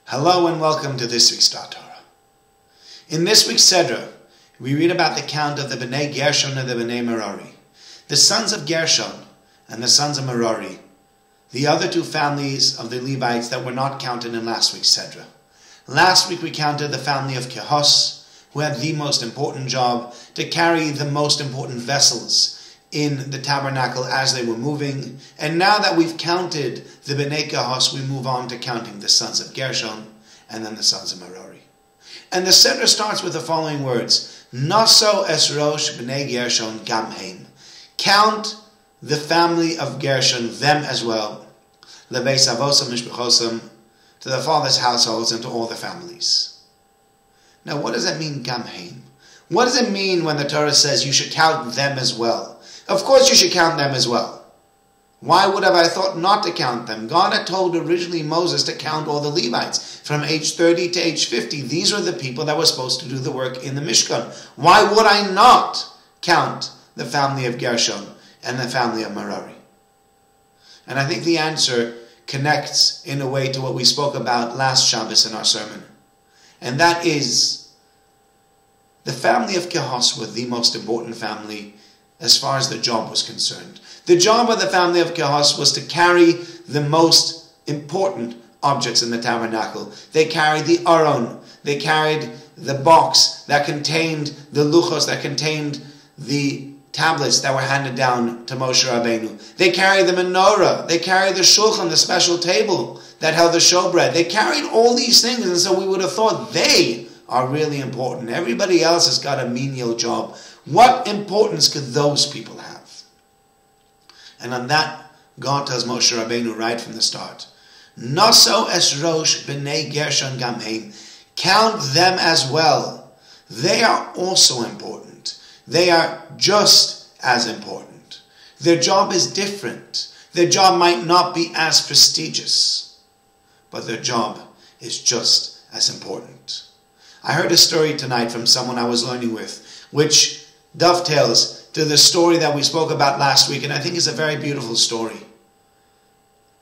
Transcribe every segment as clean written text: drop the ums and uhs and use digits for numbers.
Hello and welcome to this week's Torah. In this week's Sedra, we read about the count of the Bnei Gershon and the Bnei Merari, the sons of Gershon and the sons of Merari, the other two families of the Levites that were not counted in last week's Sedra. Last week we counted the family of Kehos, who had the most important job to carry the most important vessels in the tabernacle as they were moving. And now that we've counted the Bnei Kehos, we move on to counting the sons of Gershon and then the sons of Merari. And the Sedra starts with the following words: Nasso es rosh Bnei Gershon gamheim. Count the family of Gershon, them as well. Lebeis avosam mishpachosam, to the father's households and to all the families. Now what does that mean, gamheim? What does it mean when the Torah says you should count them as well? Of course you should count them as well. Why would have I thought not to count them? God had told originally Moses to count all the Levites from age 30 to age 50. These are the people that were supposed to do the work in the Mishkan. Why would I not count the family of Gershon and the family of Merari? And I think the answer connects in a way to what we spoke about last Shabbos in our sermon. And that is, the family of Kehos were the most important family as far as the job was concerned. The job of the family of Kehos was to carry the most important objects in the tabernacle. They carried the Aron. They carried the box that contained the luchos, that contained the tablets that were handed down to Moshe Rabbeinu. They carried the menorah. They carried the shulchan, the special table that held the showbread. They carried all these things, and so we would have thought they are really important. Everybody else has got a menial job. What importance could those people have? And on that, God tells Moshe Rabbeinu right from the start, Nasso es rosh b'nei Gershon gamheim. Count them as well. They are also important. They are just as important. Their job is different. Their job might not be as prestigious, but their job is just as important. I heard a story tonight from someone I was learning with, which dovetails to the story that we spoke about last week, and I think is a very beautiful story.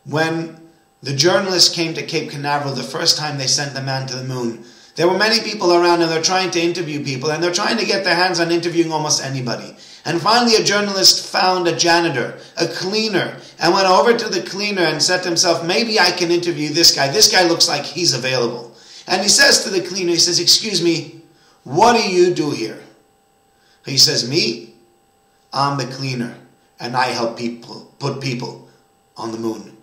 When the journalists came to Cape Canaveral the first time they sent the man to the moon, there were many people around and they're trying to interview people, and they're trying to get their hands on interviewing almost anybody. And finally a journalist found a janitor, a cleaner, and went over to the cleaner and said to himself, maybe I can interview this guy. This guy looks like he's available. And he says to the cleaner, he says, excuse me, what do you do here? He says, me? I'm the cleaner, and I help people, put people on the moon.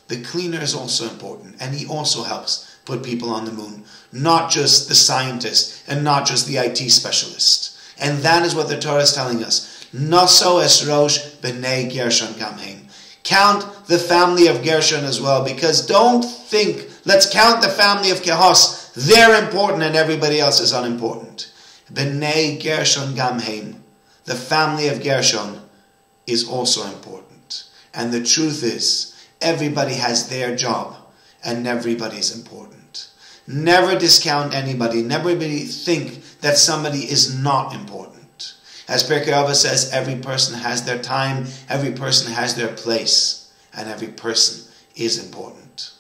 The cleaner is also important, and he also helps put people on the moon. Not just the scientist, and not just the IT specialist. And that is what the Torah is telling us. Nasso es rosh b'nei Gershon gamheim. Count the family of Gershon as well, because don't think, let's count the family of Kehos. They're important and everybody else is unimportant. Bnei Gershon gamheim. The family of Gershon is also important. And the truth is, everybody has their job and everybody is important. Never discount anybody. Never think that somebody is not important. As Pirkei Avos says, every person has their time, every person has their place, and every person is important.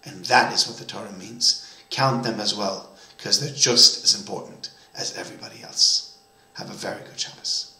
And that is what the Torah means. Count them as well, because they're just as important as everybody else. Have a very good Shabbos.